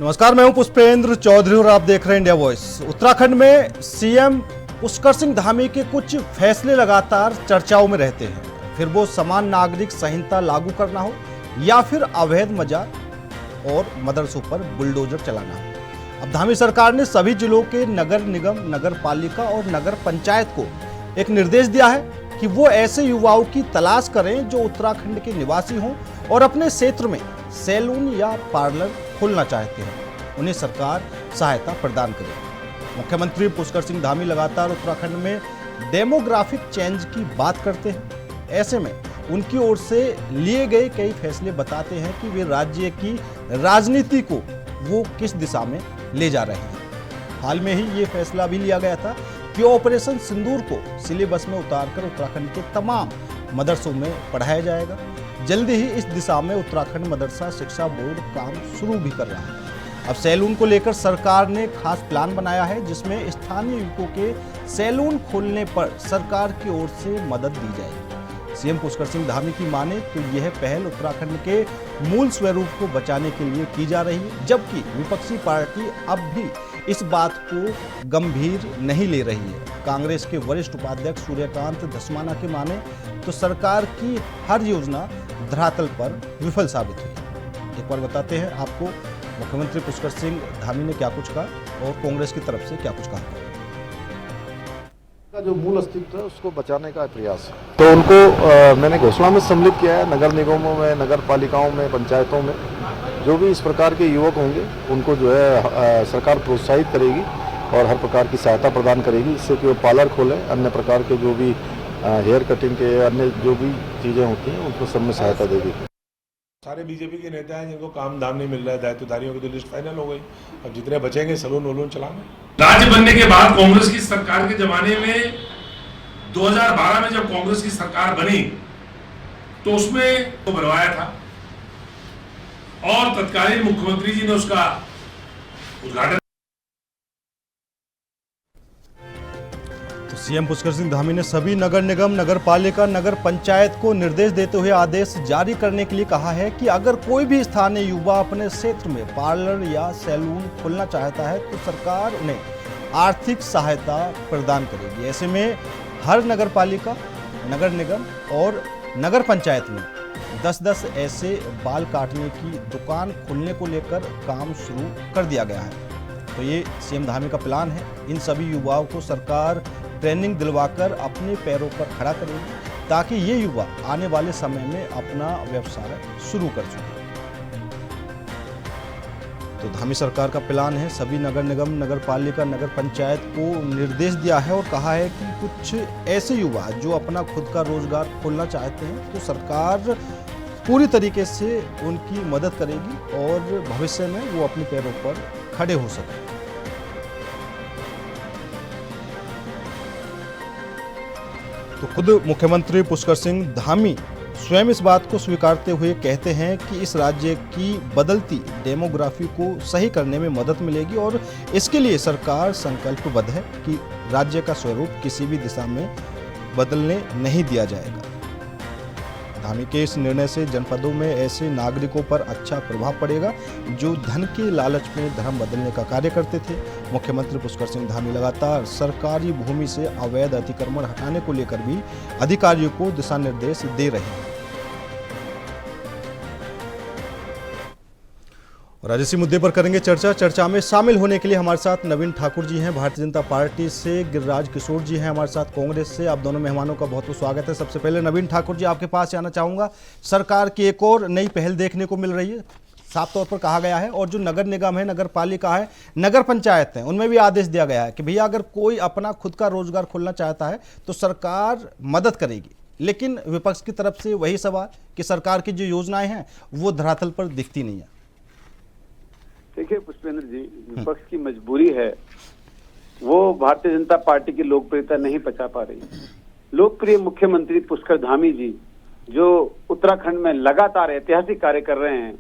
नमस्कार, मैं हूं पुष्पेंद्र चौधरी और आप देख रहे हैं इंडिया वॉइस। उत्तराखंड में सीएम पुष्कर सिंह धामी के कुछ फैसले लगातार चर्चाओं में रहते हैं। फिर वो समान नागरिक संहिता लागू करना हो या फिर अवैध मजार और मदरसों पर बुलडोजर चलाना हो। अब धामी सरकार ने सभी जिलों के नगर निगम, नगर पालिका और नगर पंचायत को एक निर्देश दिया है कि वो ऐसे युवाओं की तलाश करें जो उत्तराखंड के निवासी हों और अपने क्षेत्र में सैलून या पार्लर खोलना चाहते हैं। उन्हें सरकार सहायता प्रदान करे। मुख्यमंत्री पुष्कर सिंह धामी लगातार उत्तराखंड में डेमोग्राफिक चेंज की बात करते हैं। ऐसे में उनकी ओर से लिए गए कई फैसले बताते हैं कि वे राज्य की राजनीति को वो किस दिशा में ले जा रहे हैं। हाल में ही ये फैसला भी लिया गया था कि ऑपरेशन सिंदूर को सिलेबस में उतारकर उत्तराखंड के तमाम मदरसों में पढ़ाया जाएगा। जल्दी ही इस दिशा में उत्तराखंड मदरसा शिक्षा बोर्ड काम शुरू भी कर रहा है। अब सैलून को लेकर सरकार ने खास प्लान बनाया है, जिसमें स्थानीय युवकों के सैलून खोलने पर सरकार की ओर से मदद दी जाएगी। सीएम पुष्कर सिंह धामी की माने तो यह पहल उत्तराखंड के मूल स्वरूप को बचाने के लिए की जा रही है, जबकि विपक्षी पार्टी अब भी इस बात को गंभीर नहीं ले रही है। कांग्रेस के वरिष्ठ उपाध्यक्ष सूर्यकांत धस्माना के माने तो सरकार की हर योजना धरातल पर विफल साबित हुई। एक बार बताते हैं आपको मुख्यमंत्री पुष्कर सिंह धामी ने क्या कुछ कहा और कांग्रेस की तरफ से क्या कुछ कहा का जो मूल अस्तित्व है उसको बचाने का प्रयास है। तो उनको मैंने घोषणा में सम्मिलित किया है। नगर निगमों में, नगर पालिकाओं में, पंचायतों में जो भी इस प्रकार के युवक होंगे उनको जो है सरकार प्रोत्साहित करेगी और हर प्रकार की सहायता प्रदान करेगी, इससे कि वो पार्लर खोलें, अन्य प्रकार के जो भी हेयर कटिंग के अन्य जो भी चीज़ें होती हैं उनको सब में सहायता देगी। सारे बीजेपी के नेता हैं जिनको काम धाम नहीं मिल रहा है, दायित्वधारियों की तो लिस्ट फाइनल हो गई। अब जितने बचेंगे सलून वलून चलाएंगे। राज्य बनने के बाद कांग्रेस की सरकार के जमाने में 2012 में जब कांग्रेस की सरकार बनी तो उसमें तो बनवाया था और तत्कालीन मुख्यमंत्री जी ने उसका उद्घाटन। सीएम पुष्कर सिंह धामी ने सभी नगर निगम, नगर पालिका, नगर पंचायत को निर्देश देते हुए आदेश जारी करने के लिए कहा है कि अगर कोई भी स्थानीय युवा अपने क्षेत्र में पार्लर या सैलून खोलना चाहता है तो सरकार उन्हें आर्थिक सहायता प्रदान करेगी। ऐसे में हर नगर पालिका, नगर निगम और नगर पंचायत में 10-10 ऐसे बाल काटने की दुकान खोलने को लेकर काम शुरू कर दिया गया है। तो ये सीएम धामी का प्लान है। इन सभी युवाओं को सरकार ट्रेनिंग दिलवाकर अपने पैरों पर खड़ा करेगी ताकि ये युवा आने वाले समय में अपना व्यवसाय शुरू कर सकें। तो धामी सरकार का प्लान है, सभी नगर निगम, नगर पालिका, नगर पंचायत को निर्देश दिया है और कहा है कि कुछ ऐसे युवा जो अपना खुद का रोजगार खोलना चाहते हैं तो सरकार पूरी तरीके से उनकी मदद करेगी और भविष्य में वो अपने पैरों पर खड़े हो सकें। तो खुद मुख्यमंत्री पुष्कर सिंह धामी स्वयं इस बात को स्वीकारते हुए कहते हैं कि इस राज्य की बदलती डेमोग्राफी को सही करने में मदद मिलेगी और इसके लिए सरकार संकल्पबद्ध है कि राज्य का स्वरूप किसी भी दिशा में बदलने नहीं दिया जाएगा। धामी के इस निर्णय से जनपदों में ऐसे नागरिकों पर अच्छा प्रभाव पड़ेगा जो धन के लालच में धर्म बदलने का कार्य करते थे। मुख्यमंत्री पुष्कर सिंह धामी लगातार सरकारी भूमि से अवैध अतिक्रमण हटाने को लेकर भी अधिकारियों को दिशा निर्देश दे रहे हैं। और आज इसी मुद्दे पर करेंगे चर्चा। चर्चा में शामिल होने के लिए हमारे साथ नवीन ठाकुर जी हैं, भारतीय जनता पार्टी से गिरिराज किशोर जी हैं हमारे साथ कांग्रेस से। आप दोनों मेहमानों का बहुत बहुत स्वागत है। सबसे पहले नवीन ठाकुर जी, आपके पास जाना चाहूँगा। सरकार की एक और नई पहल देखने को मिल रही है, साफ तौर पर कहा गया है, और जो नगर निगम है, नगर पालिका है, नगर पंचायत है, उनमें भी आदेश दिया गया है कि भैया अगर कोई अपना खुद का रोजगार खोलना चाहता है तो सरकार मदद करेगी। लेकिन विपक्ष की तरफ से वही सवाल कि सरकार की जो योजनाएं हैं वो धरातल पर दिखती नहीं है। देखिए पुष्पेंद्र जी, विपक्ष की मजबूरी है, वो भारतीय जनता पार्टी की लोकप्रियता नहीं पचा पा रही। लोकप्रिय मुख्यमंत्री पुष्कर धामी जी जो उत्तराखंड में लगातार ऐतिहासिक कार्य कर रहे हैं,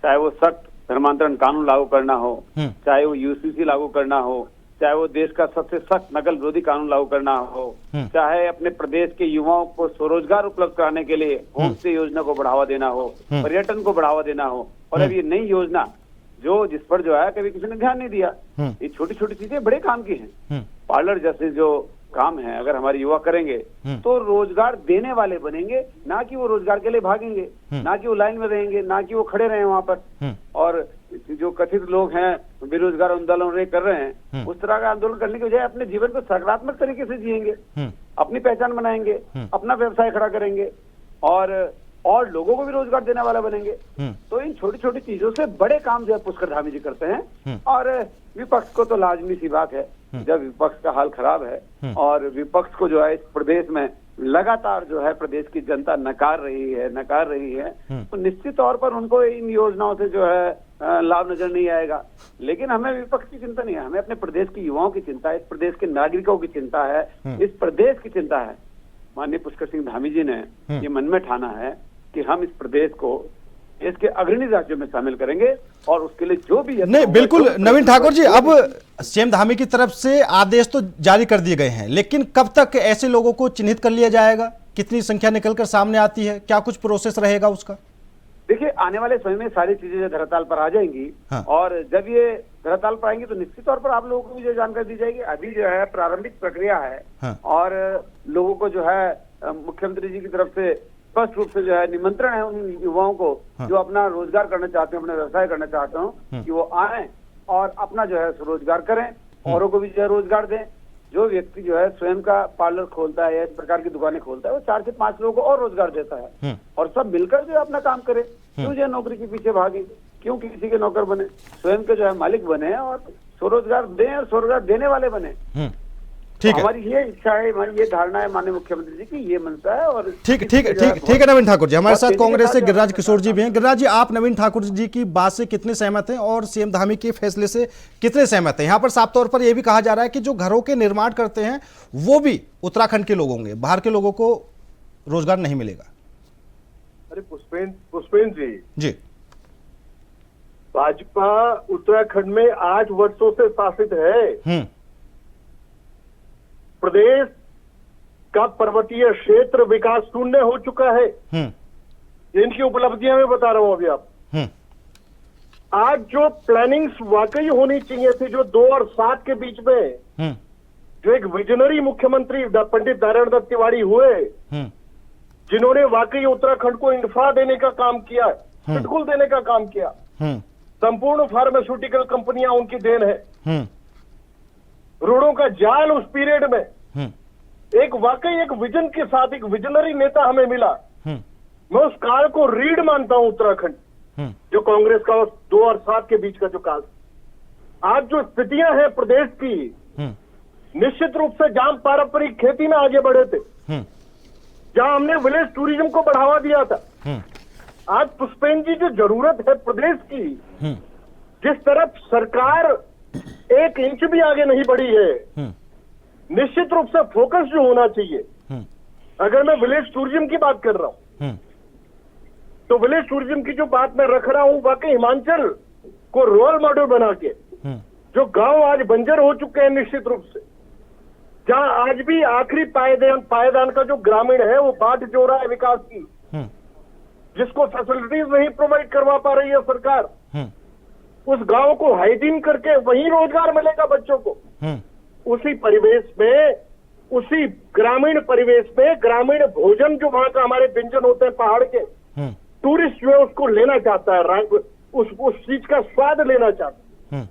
चाहे वो सख्त धर्मांतरण कानून लागू करना हो, चाहे वो यूसीसी लागू करना हो, चाहे वो देश का सबसे सख्त नकल विरोधी कानून लागू करना हो, चाहे अपने प्रदेश के युवाओं को स्वरोजगार उपलब्ध कराने के लिए होम स्टे योजना को बढ़ावा देना हो, पर्यटन को बढ़ावा देना हो, और अब ये नई योजना जिस पर जो है कभी किसी ने ध्यान नहीं दिया। ये छोटी छोटी चीजें बड़े काम की हैं। पार्लर जैसे जो काम है अगर हमारे युवा करेंगे तो रोजगार देने वाले बनेंगे, ना कि वो रोजगार के लिए भागेंगे, ना कि वो लाइन में रहेंगे, ना कि वो खड़े रहे वहां पर। और जो कथित लोग हैं बेरोजगार आंदोलन कर रहे हैं, उस तरह का आंदोलन करने के बजाय अपने जीवन को सकारात्मक तरीके से जिएंगे, अपनी पहचान बनाएंगे, अपना व्यवसाय खड़ा करेंगे और लोगों को भी रोजगार देने वाला बनेंगे। तो इन छोटी छोटी चीजों से बड़े काम जो है पुष्कर धामी जी करते हैं। और विपक्ष को तो लाजमी सी बात है, जब विपक्ष का हाल खराब है और विपक्ष को जो है इस प्रदेश में लगातार जो है प्रदेश की जनता नकार रही है, तो निश्चित तौर पर उनको इन योजनाओं से जो है लाभ नजर नहीं आएगा। लेकिन हमें विपक्ष की चिंता नहीं है, हमें अपने प्रदेश की युवाओं की चिंता है, इस प्रदेश के नागरिकों की चिंता है, इस प्रदेश की चिंता है। माननीय पुष्कर सिंह धामी जी ने ये मन में ठाना है कि हम इस प्रदेश को इसके अग्रणी राज्यों में शामिल करेंगे और उसके लिए जो भी नहीं, बिल्कुल नवीन ठाकुर जी, अब सीएम धामी की तरफ से आदेश तो जारी कर दिए गए हैं, लेकिन कब तक ऐसे लोगों को चिन्हित कर लिया जाएगा? कितनी संख्या निकलकर सामने आती है? क्या कुछ प्रोसेस रहेगा उसका? देखिए, आने वाले समय में सारी चीजें जो धरातल पर आ जाएंगी। हाँ। और जब ये धरातल पर आएंगी तो निश्चित तौर पर आप लोगों को भी जो जानकारी दी जाएगी। अभी जो है प्रारंभिक प्रक्रिया है। हाँ। और लोगों को जो है मुख्यमंत्री जी की तरफ से स्पष्ट रूप से जो है निमंत्रण है उन युवाओं को जो अपना रोजगार करना चाहते हैं, अपना व्यवसाय करना चाहते हो, कि वो आए और अपना जो है रोजगार करें, औरों को भी जो है रोजगार दें। जो व्यक्ति जो है स्वयं का पार्लर खोलता है या इस प्रकार की दुकानें खोलता है, वो 4 से 5 लोगों को और रोजगार देता है। और सब मिलकर जो है अपना काम करे। क्यों जो है नौकरी के पीछे भागे, क्यों किसी के नौकर बने, स्वयं के जो है मालिक बने और स्वरोजगार दें और स्वरोजगार देने वाले बने। ठीक है, हमारी ये इच्छा है, हमारी ये धारणा है माननीय मुख्यमंत्री जी की, ये मनसा है। और ठीक है नवीन ठाकुर जी, हमारे साथ कांग्रेस से गिरिराज किशोर जी भी हैं। गिरिराज जी, आप नवीन ठाकुर जी की बात से कितने सहमत हैं और सीएम धामी के फैसले से कितने सहमत हैं? यहाँ पर साफ तौर पर यह भी कहा जा रहा है कि जो घरों के निर्माण करते हैं वो भी उत्तराखंड के लोग होंगे, बाहर के लोगों को रोजगार नहीं मिलेगा। अरे पुष्पेन जी, भाजपा उत्तराखंड में 8 वर्षों से शासित है। प्रदेश का पर्वतीय क्षेत्र विकास शून्य हो चुका है। इनकी उपलब्धियां मैं बता रहा हूं अभी आप। आज जो प्लानिंग्स वाकई होनी चाहिए थी, जो 2 और 7 के बीच में जो एक विजनरी मुख्यमंत्री पंडित नारायण दत्त तिवारी हुए, जिन्होंने वाकई उत्तराखंड को इंफ्रा देने का काम किया, बिल्कुल देने का काम किया। संपूर्ण फार्मास्यूटिकल कंपनियां उनकी देन है। रोडों का जाल उस पीरियड में एक वाकई एक विजन के साथ एक विजनरी नेता हमें मिला। मैं उस काल को रीढ़ मानता हूं उत्तराखंड, जो कांग्रेस का 2 और 7 के बीच का जो काल। आज जो स्थितियां हैं प्रदेश की, निश्चित रूप से जहां पारंपरिक खेती में आगे बढ़े थे, जहां हमने विलेज टूरिज्म को बढ़ावा दिया था, आज पुष्पेन जी जो जरूरत है प्रदेश की, जिस तरफ सरकार 1 इंच भी आगे नहीं बढ़ी है, निश्चित रूप से फोकस जो होना चाहिए। अगर मैं विलेज टूरिज्म की बात कर रहा हूं, तो विलेज टूरिज्म की जो बात मैं रख रहा हूं, वाकई हिमाचल को रोल मॉडल बना के, जो गांव आज बंजर हो चुके हैं निश्चित रूप से, जहां आज भी आखिरी पायदान का जो ग्रामीण है वो बाट जो रहा है विकास की, जिसको फैसिलिटीज नहीं प्रोवाइड करवा पा रही है सरकार, उस गांव को हाइजीन करके वहीं रोजगार मिलेगा बच्चों को। उसी परिवेश में, उसी ग्रामीण परिवेश में ग्रामीण भोजन जो वहां का हमारे व्यंजन होते हैं पहाड़ के, टूरिस्ट जो है उसको लेना चाहता है, उस चीज का स्वाद लेना चाहता है।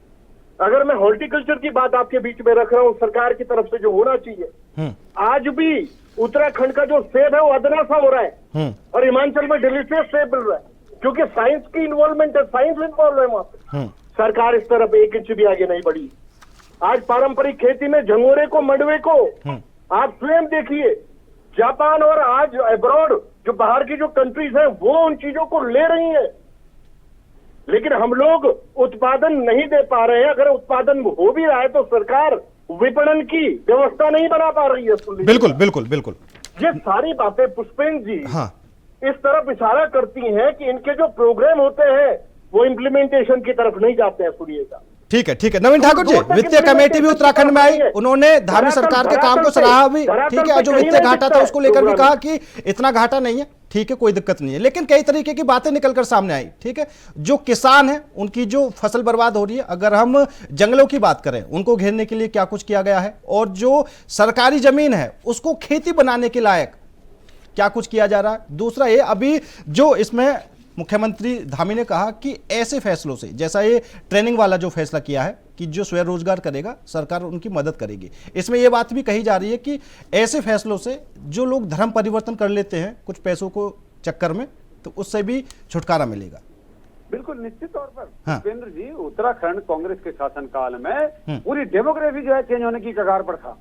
अगर मैं हॉर्टिकल्चर की बात आपके बीच में रख रहा हूं, सरकार की तरफ से जो होना चाहिए, आज भी उत्तराखंड का जो सेब है वो अदना सा हो रहा है और हिमाचल में डिलीशियस सेब मिल रहा है, क्योंकि साइंस की इन्वॉल्वमेंट है, साइंस इन्वॉल्व है वहां पे। सरकार इस तरफ 1 इंच भी आगे नहीं बढ़ी। आज पारंपरिक खेती में झंगोरे को, मंडवे को आप स्वयं देखिए, जापान और आज अब्रॉड जो बाहर की जो कंट्रीज हैं वो उन चीजों को ले रही हैं, लेकिन हम लोग उत्पादन नहीं दे पा रहे हैं। अगर उत्पादन हो भी रहा है तो सरकार विपणन की व्यवस्था नहीं बना पा रही है। बिल्कुल। ये सारी बातें पुष्पेन जी हाँ, इस तरफ इशारा करती हैं कि इनके जो प्रोग्राम होते हैं वो इम्प्लीमेंटेशन की तरफ नहीं जाते हैं। सुनिएगा, ठीक है नवीन ठाकुर जी, वित्तीय कमेटी भी उत्तराखंड में आई, उन्होंने धामी सरकार के काम को सराहा भी, ठीक है। जो वित्तीय घाटा था उसको लेकर भी कहा कि इतना घाटा नहीं है। ठीक है, कोई दिक्कत नहीं है, लेकिन कई तरीके की बातें निकलकर सामने आई। ठीक है, जो किसान हैं उनकी जो फसल बर्बाद हो रही है, अगर हम जंगलों की बात करें, उनको घेरने के लिए क्या कुछ किया गया है, और जो सरकारी जमीन है उसको खेती बनाने के लायक क्या कुछ किया जा रहा है। दूसरा ये अभी जो इसमें मुख्यमंत्री धामी ने कहा कि ऐसे फैसलों से, जैसा ये ट्रेनिंग वाला जो फैसला किया है कि जो स्वयं रोजगार करेगा सरकार उनकी मदद करेगी, इसमें यह बात भी कही जा रही है कि ऐसे फैसलों से जो लोग धर्म परिवर्तन कर लेते हैं कुछ पैसों को चक्कर में, तो उससे भी छुटकारा मिलेगा। बिल्कुल निश्चित तौर पर हाँ। भूपेंद्र जी, उत्तराखंड कांग्रेस के शासनकाल में पूरी डेमोग्राफी जो है चेंज होने की कगार पर था।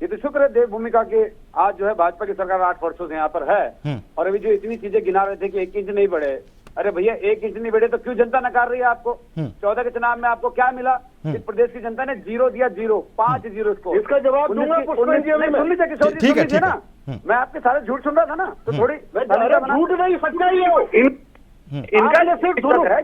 ये तो शुक्र है देवभूमिका के, आज जो है भाजपा की सरकार 8 वर्षों से यहाँ पर है, और अभी जो इतनी चीजें गिना रहे थे कि 1 इंच नहीं बढ़े, अरे भैया 1 इंच नहीं बढ़े तो क्यों जनता नकार रही है आपको? 14 के चुनाव में आपको क्या मिला? इस प्रदेश की जनता ने 0 दिया, 0, 5 0 इसको। इसका जवाब दूंगा पुष्पेंद्र जी, सुन लीजिए किशोर जी, ठीक है, सुन लीजिए ठीक ना, मैं आपके सारे झूठ सुन रहा था ना, तो थोड़ी झूठ नहीं, सच्चाई है वो। इनका जो सिर्फ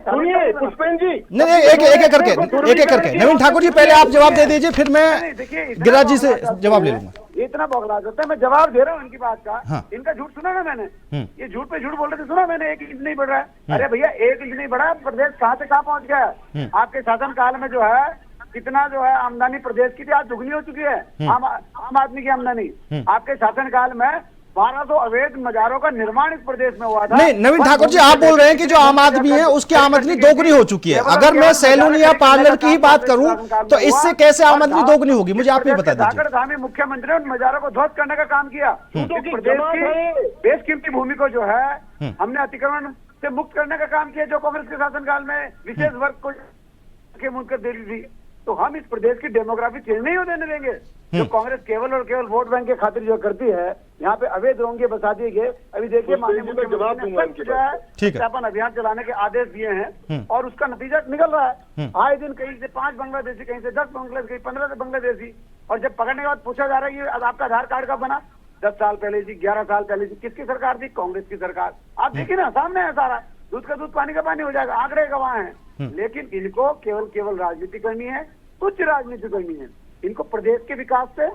सुनिए पुष्पेंद्र जी, नहीं, एक एक करके नवीन ठाकुर जी पहले आप जवाब दे दीजिए, फिर मैं गिरिराज जी से जवाब ले लूंगा। ये इतना बौखला जाता है, मैं जवाब दे रहा हूँ इनकी बात का। हाँ। इनका झूठ सुना ना मैंने, ये झूठ पे झूठ बोल रहे थे, सुना मैंने 1 इंच नहीं बढ़ रहा है। अरे भैया 1 इंच नहीं बढ़ा, प्रदेश कहाँ से कहाँ पहुंच गया है? आपके शासन काल में जो है कितना जो है आमदनी प्रदेश की थी, आज दुगनी हो चुकी है आम आदमी की आमदनी। आपके शासन काल में 1200 अवैध मजारों का निर्माण इस प्रदेश में हुआ था। नहीं नवीन ठाकुर जी, आप बोल रहे हैं कि जो आम आदमी है उसकी आमदनी दोगुनी हो चुकी है। अगर मैं सैलून या पार्लर की ही बात करूं तो इससे कैसे आमदनी दोगुनी होगी, मुझे आप ये बता दीजिए। धामी मुख्यमंत्री ने उन मजारों को ध्वस्त करने का काम किया। प्रदेश की बेशकीमती भूमि को जो है हमने अतिक्रमण से मुक्त करने का काम किया, जो कांग्रेस के शासनकाल में विशेष वर्ग को मुनकर दे दी थी। तो हम इस प्रदेश की डेमोग्राफी चेंज नहीं होने देंगे। जो कांग्रेस केवल और केवल वोट बैंक के खातिर जो करती है, यहाँ पे अवैध रोंगे बसा दिए गए। अभी देखिए माननीय मुख्यमंत्री ने जो है सत्यापन अभियान चलाने के आदेश दिए हैं, और उसका नतीजा निकल रहा है। आए दिन कहीं से 5 बांग्लादेशी, कहीं से 10 बांग्लादेशी, कहीं 15 बांग्लादेशी, और जब पकड़ने के बाद पूछा जा रहा है कि आपका आधार कार्ड कब बना? 10 साल पहले थी, 11 साल पहले थी। किसकी सरकार थी? कांग्रेस की सरकार। आप देखिए ना, सामने है सारा, दूध का दूध पानी का पानी हो जाएगा, आंकड़े गवाह हैं। लेकिन इनको केवल राजनीति करनी है, तुच्छ राजनीति करनी है। इनको प्रदेश के विकास से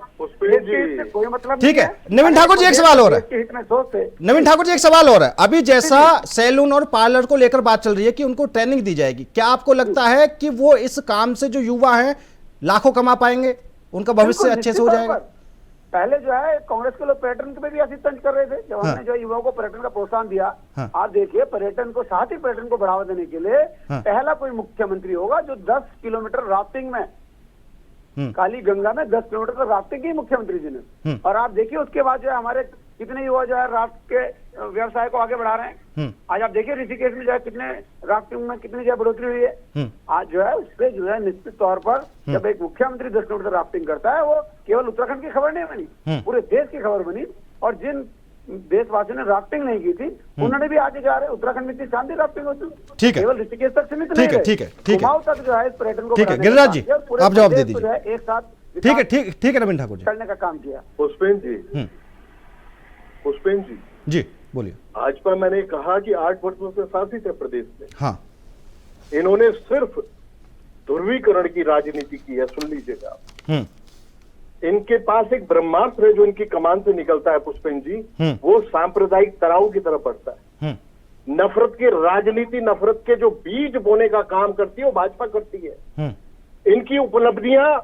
कोई मतलब ठीक है। नवीन ठाकुर जी एक सवाल और है, नवीन ठाकुर जी एक सवाल और है। अभी जैसा सैलून और पार्लर को लेकर बात चल रही है कि उनको ट्रेनिंग दी जाएगी, क्या आपको लगता है कि वो इस काम से जो युवा हैं लाखों कमा पाएंगे, उनका भविष्य अच्छे से हो जाएगा? पहले जो है कांग्रेस के लोग पर्यटन पे भी ऐसी तंज कर रहे थे, जब हमने जो युवाओं को पर्यटन का प्रोत्साहन दिया। आप देखिए पर्यटन को, साथ ही पर्यटन को बढ़ावा देने के लिए पहला कोई मुख्यमंत्री होगा जो 10 किलोमीटर राफ्टिंग में, काली गंगा में 10 किलोमीटर तक राफ्टिंग की मुख्यमंत्री जी ने। और आप देखिए उसके बाद जो है हमारे कितने युवा जो है राफ्ट के व्यवसाय को आगे बढ़ा रहे हैं। आज आप देखिए ऋषिकेश में जो है कितने राफ्टिंग में कितनी जो बढ़ोतरी हुई है। आज जो है उससे जो है निश्चित तौर पर जब एक मुख्यमंत्री 10 किलोमीटर राफ्टिंग करता है, वो केवल उत्तराखंड की खबर नहीं बनी, पूरे देश की खबर बनी। और जिन देशवासियों ने राफ्टिंग नहीं की थी, उन्होंने भी आगे जा रहे। उत्तराखंड में इतनी शानदार राफ्टिंग होती है, ठीक है, केवल ऋषिकेश तक सीमित नहीं है, ठीक है, कुमाऊं तक जो है इस पर्यटन को, ठीक है। गिरिराज जी आप जवाब दे दीजिए, एक साथ, ठीक है, ठीक है नवीन ठाकुर जी करने का काम किया। पुष्पेंद्र जी जी बोलिए। भाजपा मैंने कहा कि 8 वर्षों से शासित है प्रदेश में। हाँ, इन्होंने सिर्फ ध्रुवीकरण की राजनीति की है। सुन लीजिएगा, इनके पास एक ब्रह्मास्त्र है जो इनकी कमान से निकलता है पुष्पेंद्र जी, वो सांप्रदायिक तनाव की तरफ बढ़ता है। नफरत की राजनीति, नफरत के जो बीज बोने का काम करती है वो भाजपा करती है। इनकी उपलब्धियां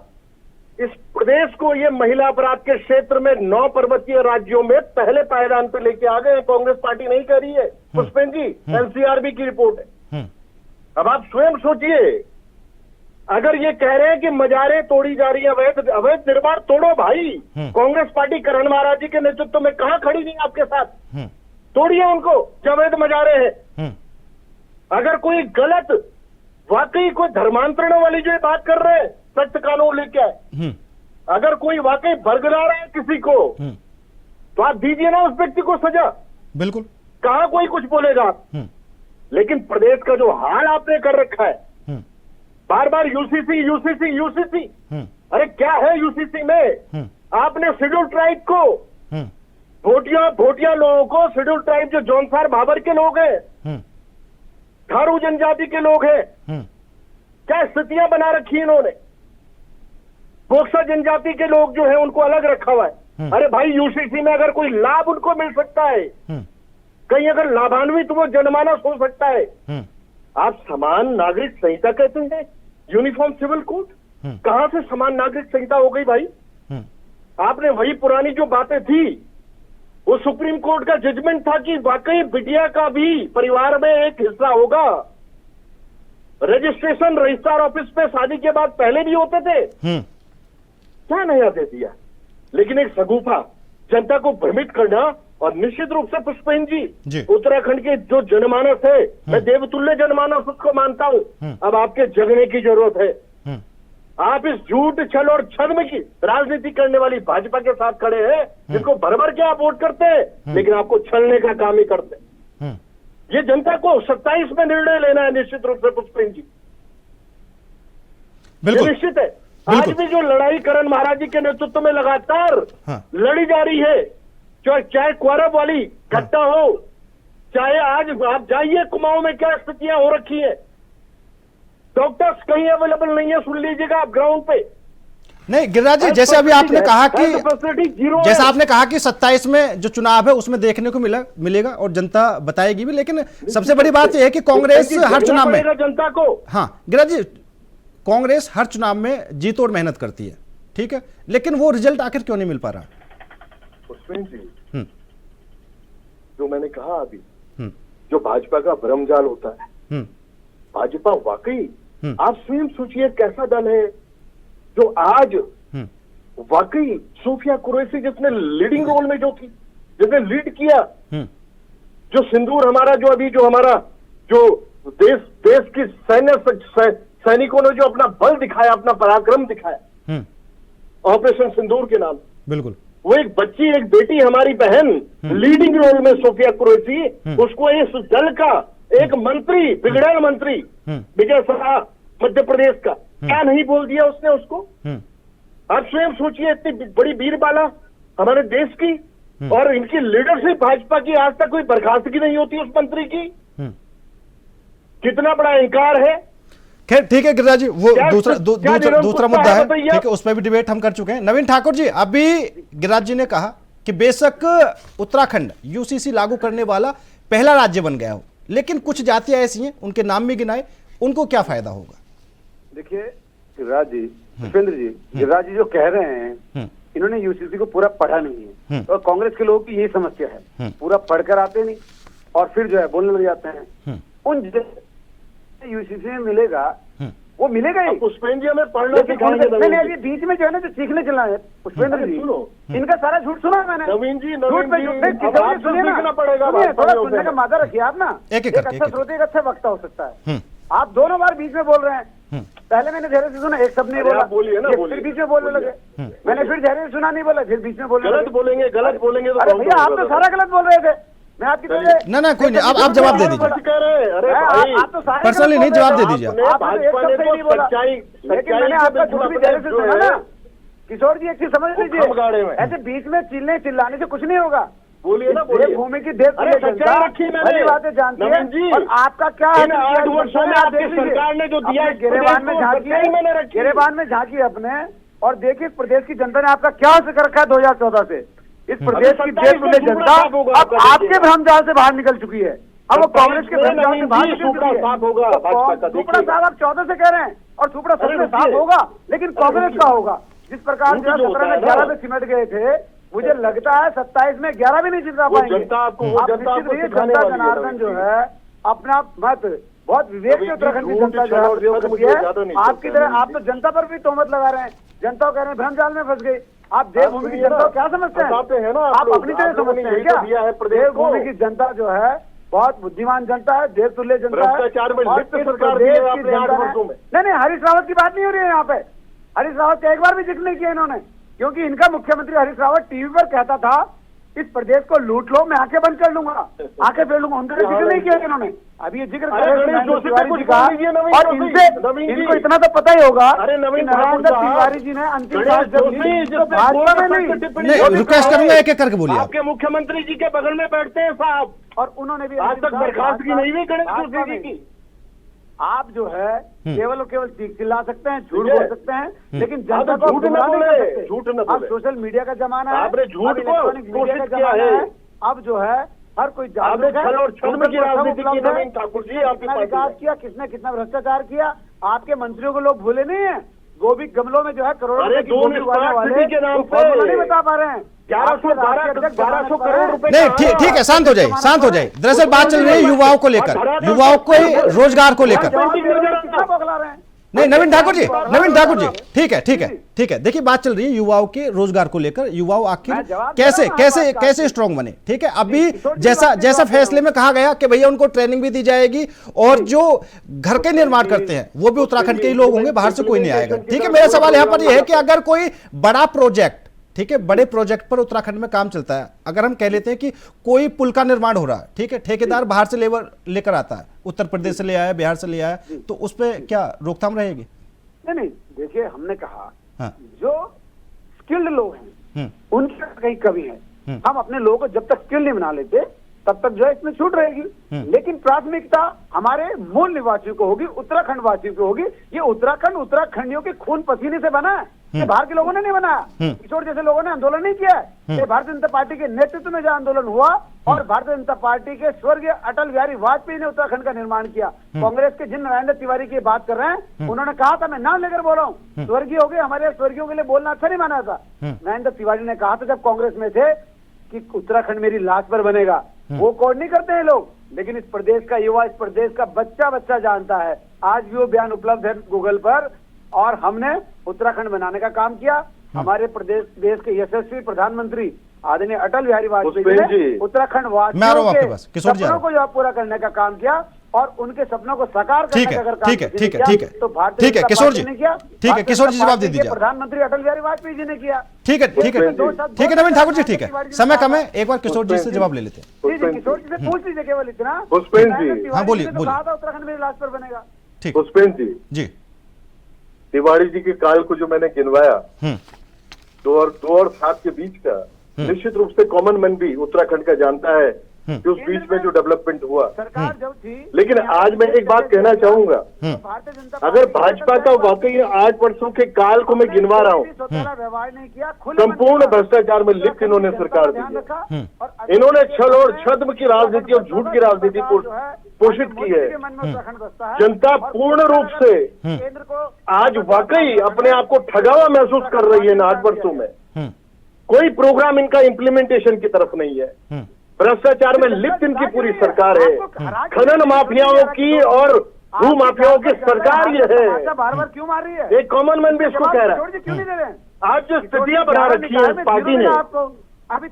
इस प्रदेश को ये महिला अपराध के क्षेत्र में 9 पर्वतीय राज्यों में पहले पायदान पे लेके आ गए। कांग्रेस पार्टी नहीं कर रही है पुष्पेंद्र जी, एनसीआरबी की रिपोर्ट है। अब आप स्वयं सोचिए, अगर ये कह रहे हैं कि मजारें तोड़ी जा रही है, अवैध निर्माण तोड़ो भाई। कांग्रेस पार्टी करण महाराज जी के नेतृत्व में कहां खड़ी नहीं आपके साथ? तोड़िए उनको जो अवैध मजारे हैं। अगर कोई गलत, वाकई कोई धर्मांतरण वाली जो बात कर रहे हैं, सख्त कानून लेके आए। अगर कोई वाकई बरगला रहा है किसी को, तो आप दीजिए ना उस व्यक्ति को सजा। बिल्कुल, कहां कोई कुछ बोलेगा। लेकिन प्रदेश का जो हाल आपने कर रखा है, बार बार यूसीसी यूसीसी यूसीसी। अरे क्या है यूसीसी में? आपने शेड्यूल ट्राइब को, भोटिया लोगों को, शेड्यूल ट्राइब जो जौनसार भाबर के लोग हैं, थारू जनजाति के लोग हैं, क्या स्थितियां बना रखी इन्होंने। बोक्सा जनजाति के लोग जो है उनको अलग रखा हुआ है। अरे भाई यूसीसी में अगर कोई लाभ उनको मिल सकता है, कहीं अगर लाभान्वित वो जनमानस हो सकता है। आप समान नागरिक संहिता कहते हैं, यूनिफॉर्म सिविल कोड, कहां से समान नागरिक संहिता हो गई भाई? आपने वही पुरानी जो बातें थी, वो सुप्रीम कोर्ट का जजमेंट था कि वाकई बिटिया का भी परिवार में एक हिस्सा होगा। रजिस्ट्रेशन रजिस्ट्रार ऑफिस पे शादी के बाद पहले भी होते थे, क्या नया दे दिया? लेकिन एक सगुफा जनता को भ्रमित करना, और निश्चित रूप से पुष्पेन जी उत्तराखंड के जो जनमानस है, मैं देवतुल्य जनमानस उसको मानता हूं। अब आपके जगने की जरूरत है। आप इस झूठ, छल और छद्म की राजनीति करने वाली भाजपा के साथ खड़े हैं, जिनको भर भर के आप वोट करते हैं, लेकिन आपको छलने का काम ही करते हैं। ये जनता को 27 में निर्णय लेना है निश्चित रूप से पुष्पेन जी, बिल्कुल निश्चित है। आज भी जो लड़ाई करण महाराज जी के नेतृत्व में लगातार लड़ी जा रही है, चाहे क्वारब वाली घटना हो, चाहे आज आप जाइए कुमाऊं में क्या स्थितियां हो रखी है, डॉक्टर्स कहीं अवेलेबल नहीं है, सुन लीजिएगा आप ग्राउंड पे। नहीं गिरिराज जी, जैसे अभी आपने कहा कि जैसा आपने कहा कि 27 में जो चुनाव है उसमें देखने को मिलेगा और जनता बताएगी भी, लेकिन सबसे बड़ी बात यह है कि कांग्रेस हर चुनाव में जनता को, हाँ गिरिराज जी, कांग्रेस हर चुनाव में जी तोड़ मेहनत करती है, ठीक है, लेकिन वो रिजल्ट आखिर क्यों नहीं मिल पा रहा? पुष्पेन जी, जो मैंने कहा अभी, जो भाजपा का भ्रमजाल होता है, भाजपा वाकई, आप स्वयं सोचिए कैसा दल है जो आज वाकई सूफिया कुरैशी जिसने लीडिंग रोल में जो थी, जिसने लीड किया, जो सिंदूर हमारा जो अभी जो हमारा जो देश की सैनिकों ने जो अपना बल दिखाया, अपना पराक्रम दिखाया ऑपरेशन सिंदूर के नाम, बिल्कुल वो एक बच्ची, एक बेटी, हमारी बहन लीडिंग रोल में सूफिया कुरैशी, उसको इस दल का एक मंत्री, बिगड़ैल मंत्री विजय शाह मध्य प्रदेश का, क्या नहीं बोल दिया उसने उसको? आप स्वयं सोचिए, इतनी बड़ी वीरबाला हमारे देश की, और इनकी लीडरशिप भाजपा की आज तक कोई बर्खास्तगी नहीं होती उस मंत्री की। कितना बड़ा अहंकार है। खैर ठीक है गिरिराज जी, वो दूसरा मुद्दा है, ठीक है, उस पर भी डिबेट हम कर चुके हैं। नवीन ठाकुर जी, अभी गिरिराज जी ने कहा कि बेशक उत्तराखंड यूसीसी लागू करने वाला पहला राज्य बन गया हो, लेकिन कुछ जातियां ऐसी हैं, उनके नाम भी गिनाए, उनको क्या फायदा होगा? देखिए गिरिराज जी, भूपेंद्र जी, गिरिराज जी जो कह रहे हैं, इन्होंने यूसीसी को पूरा पढ़ा नहीं है, और कांग्रेस के लोगों की यही समस्या है, पूरा पढ़कर आते नहीं और फिर जो है बोलने लग जाते हैं। उन यूसीसी में मिलेगा, वो मिलेगा ही। पुष्पेंद्र जी हमें पढ़ना सिखाएंगे। अभी बीच में जो है ना जो सीखने चला है पुष्पेंद्र जी, इनका सारा झूठ सुना है मैंने। नवीन जी सीखना पड़ेगा, थोड़ा सुनने का मादा रखिए आप ना। एक अच्छा श्रोते, एक अच्छा वक्ता हो सकता है। आप दोनों बार बीच में बोल रहे हैं। पहले मैंने धैर्य से सुना, एक शब्द नहीं बोला, फिर बीच में बोलने लगे, मैंने फिर धैर्य से सुना, नहीं बोला, फिर बीच में बोलने लगे। गलत बोलेंगे। अरे भैया आप तो सारा गलत बोल रहे थे, मैं आपकी ना कोई नहीं, आप जवाब दे दीजिए, आप तो पर्सनली नहीं, जवाब दे दीजिए। लेकिन मैंने आपका झूठ भी धैर्य से सुना ना। किशोर जी एक चीज समझ लीजिए, ऐसे बीच में चिल्लाने से कुछ नहीं होगा। बोलिए ना, बोलिए। भूमि की देश बड़ी बातें जानती है, और आपका क्या है? 8 वर्षों में आपकी सरकार ने जो दिया, गिरेबान में झांकिए अपने, और देखिए प्रदेश की जनता ने आपका क्या कर रखा है 2014 से। इस प्रदेश की देश जनता अब आपके भ्रमजाल से बाहर निकल चुकी है, अब वो कांग्रेस के भ्रमजाल से बाहर निकल चुकी है। थोपड़ा साहब आप 14 से कह रहे हैं, और थोपड़ा सच में साफ होगा, लेकिन कांग्रेस का होगा। जिस प्रकार से 17 में 11 में सिमट गए थे, मुझे लगता है 27 में 11 भी नहीं जिता पाएंगे। जनता जनार्दन जो है अपना मत बहुत विवेक से उत्तराखंड की जनता जो है आपकी तरह, आप तो जनता पर भी तोहमत लगा रहे हैं, जनता को कह रहे हैं भ्रमजाल में फंस गई। आप देवभूमि की जनता को क्या समझते हैं? आप अपनी तरह समझते हैं क्या? देवभूमि की जनता जो है बहुत बुद्धिमान जनता है, देवतुल्य जनता है। नहीं, हरीश रावत की बात नहीं हो रही है यहाँ पे। हरीश रावत का एक बार भी जिक्र नहीं किया इन्होंने, क्योंकि इनका मुख्यमंत्री हरीश रावत टीवी पर कहता था इस प्रदेश को लूट लो, मैं आंखें बंद कर लूंगा, आंखें फेर लूंगा। उनका जिक्र नहीं किया इन्होंने। अभी ये जिक्र और इनको इतना तो पता ही होगा, नारायण दत्त तिवारी जी ने अंतिम भाजपा में नहीं, रिक्वेस्ट करूंगा एक एक करके बोलिए। आपके मुख्यमंत्री जी के बगल में बैठते हैं साहब, और उन्होंने भी आज तक बर्खास्तगी नहीं हुई गणेश जोशी की। आप जो है केवल और केवल चिल्ला सकते हैं, झूठ बोल सकते हैं, लेकिन जनता को झूठ न बोले। अब सोशल मीडिया का जमाना है, आपने झूठ को इलेक्ट्रॉनिक मीडिया का जमाना है। अब जो है हर कोई आपने जागरूक है। छल और छद्म की राजनीति की नवीन ठाकुर जी, आपकी कितना पार्टी विकास ने। किया, किसने कितना भ्रष्टाचार किया, आपके मंत्रियों को लोग भूले नहीं है। गोभी गमलों में जो है करोड़ों अरे रुपए की दो गोभी उगाने स्मार्ट वाले सिटी के नाम वो पे फॉर्मूला नहीं बता पा रहे हैं। 1200 करोड़ रुपए नहीं, ठीक है, शांत हो जाइए, शांत हो जाइए। दरअसल बात चल रही है युवाओं को लेकर, युवाओं को रोजगार को लेकर। बगला रहे हैं। नहीं नवीन ठाकुर जी, ठीक है, ठीक है। देखिए बात चल रही है युवाओं के रोजगार को लेकर, युवाओं आखिर मैं जवाब दे रहा कैसे हूं, कैसे आप बात कैसे स्ट्रांग बने। ठीक है, अभी किशोर जी जैसा बात जैसा जवाब दे फैसले रहा में कहा गया कि भैया उनको ट्रेनिंग भी दी जाएगी और जो घर के निर्माण करते हैं वो भी उत्तराखंड के ही लोग होंगे, बाहर से कोई नहीं आएगा। ठीक है, मेरा सवाल यहाँ पर यह है कि अगर कोई बड़ा प्रोजेक्ट, ठीक है, बड़े प्रोजेक्ट पर उत्तराखंड में काम चलता है, अगर हम कह लेते हैं कि कोई पुल का निर्माण हो रहा है, ठीक है, ठेकेदार बाहर से लेबर लेकर आता है, उत्तर प्रदेश से ले आया, बिहार से ले आया, तो उस पर क्या रोकथाम रहेगी? नहीं, देखिए हमने कहा हाँ। जो स्किल्ड लोग हैं उनकी कहीं कमी है। हम अपने लोगों को जब तक स्किल नहीं बना लेते तब तक जो है इसमें छूट रहेगी। लेकिन प्राथमिकता हमारे मूल निवासियों को होगी, उत्तराखंड वासियों को होगी। ये उत्तराखंड उत्तराखंडियों के खून पसीने से बना है, ये बाहर के लोगों ने नहीं बनाया। किशोर जैसे लोगों ने आंदोलन नहीं किया है। ये भारतीय जनता पार्टी के नेतृत्व में जो आंदोलन हुआ और भारतीय जनता पार्टी के स्वर्गीय अटल बिहारी वाजपेयी ने उत्तराखंड का निर्माण किया। कांग्रेस के जिन नरेंद्र तिवारी की बात कर रहे हैं, उन्होंने कहा था, मैं नाम लेकर बोल रहा हूँ, स्वर्गीय हो गए, हमारे स्वर्गीयों के लिए बोलना अच्छा नहीं माना था। नरेंद्र तिवारी ने कहा था जब कांग्रेस में थे कि उत्तराखंड मेरी लाश पर बनेगा। वो कोड नहीं करते हैं लोग, लेकिन इस प्रदेश का युवा, इस प्रदेश का बच्चा जानता है। आज भी वो बयान उपलब्ध है गूगल पर, और हमने उत्तराखंड बनाने का काम किया। हमारे प्रदेश देश के यशस्वी प्रधानमंत्री आदरणीय अटल बिहारी वाजपेयी ने उत्तराखंड वासियों के सपनों को जो पूरा करने का काम किया और उनके सपनों को साकार करने का अगर काम ठीक है, तो भारतीय ठीक है किशोर जी, ने किया। ठीक है किशोर जी, जवाब दे दीजिए। प्रधानमंत्री अटल बिहारी वाजपेयी जी ने किया। ठीक है नवीन ठाकुर जी, ठीक है, समय कम है, एक बार किशोर जी से जवाब ले लेते हैं। किशोर जी से पूछ लीजिए केवल इतना। पुष्पेन जी, हाँ बोलिए। कहा था उत्तराखंड मेरी लाश पर बनेगा। ठीक, पुष्पेन जी, तिवारी जी के काल को जो मैंने गिनवाया 2 और 7 के बीच का, निश्चित रूप से कॉमन मैन भी उत्तराखंड का जानता है कि उस बीच में जो डेवलपमेंट हुआ। सरकार जब थी, लेकिन आज मैं एक बात कहना चाहूंगा, भारतीय जनता अगर भाजपा का वाकई 8 वर्षों के काल को मैं गिनवा रहा हूँ, व्यवहार नहीं किया, संपूर्ण भ्रष्टाचार में लिप्त इन्होंने सरकार दी है। इन्होंने छल और छद्म की राजनीति और झूठ की राजनीति को पोषित की है। जनता पूर्ण रूप से केंद्र को आज वाकई अपने आप को ठगा हुआ महसूस कर रही है इन 8 वर्षों में। कोई प्रोग्राम इनका इम्प्लीमेंटेशन की तरफ नहीं है। भ्रष्टाचार में लिप्त इनकी पूरी सरकार है। खनन माफियाओं की और भू माफियाओं की सरकार ये है। बार बार क्यों मार रही है? एक कॉमन मैन भी इसको कह रहा है। क्यों नहीं दे रहे? आज जो स्थितियां बना रखी है इस पार्टी ने,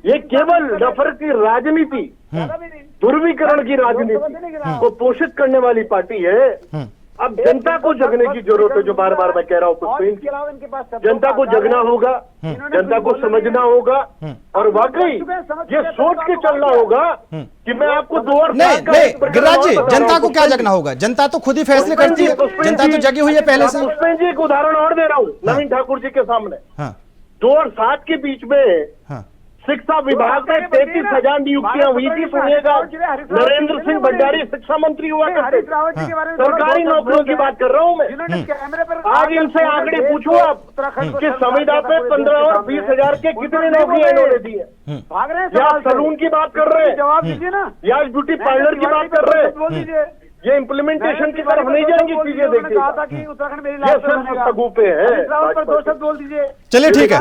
ये केवल नफरत की राजनीति, ध्रुवीकरण की राजनीति को पोषित करने वाली पार्टी है। अब जनता को जगने की जरूरत है, जो बार बार मैं कह रहा हूँ पुष्पेन जी, जनता को जगना होगा, जनता को समझना होगा और वाकई ये सोच के चलना होगा कि मैं आपको 2 और नहीं गिरिराज जी, जनता को क्या जगना होगा? जनता तो खुद ही फैसले करती है, जनता तो जगी हुई है पहले से। पुष्पेन जी एक उदाहरण और दे रहा हूँ नवीन ठाकुर जी के सामने। 2 और 7 के बीच में शिक्षा विभाग में 33,000 नियुक्तियां हुई थी। सुनिएगा, नरेंद्र सिंह भंडारी शिक्षा मंत्री हुआ करते थे। सरकारी नौकरियों की बात कर रहा हूं मैं। आज इनसे आंकड़े पूछो आप कि संविदा पे 15 और 20,000 के कितने नौकरियां इन्होंने दी है। भाग रहे या सलून की बात कर रहे हैं, जवाब दीजिए ना। या ब्यूटी पार्लर की बात कर रहे बोल हैं। दीजिए। ये इम्प्लीमेंटेशन की तरफ नहीं जाएंगी चीजें। देखिए कहा था कि उत्तराखंड मेरी ये लाश पर सिर्फ बनेगा। सगू पे है। पर 2 शब्द बोल दीजिए। चलिए ठीक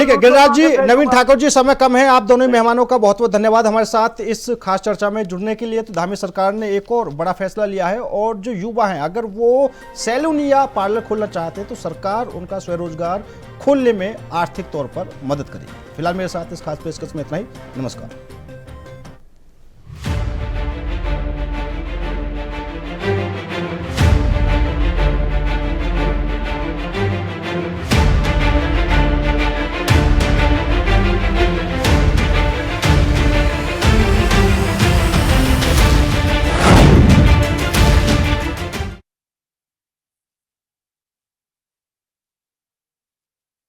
है गिरिराज जी, नवीन ठाकुर जी, समय कम है। आप दोनों मेहमानों का बहुत बहुत धन्यवाद हमारे साथ इस खास चर्चा में जुड़ने के लिए। तो धामी सरकार ने एक और बड़ा फैसला लिया है और जो युवा हैं अगर वो सैलून या पार्लर खोलना चाहते हैं तो सरकार उनका स्वरोजगार खोलने में आर्थिक तौर पर मदद करेगी। फिलहाल मेरे साथ इस खास पेशकश में इतना ही। नमस्कार।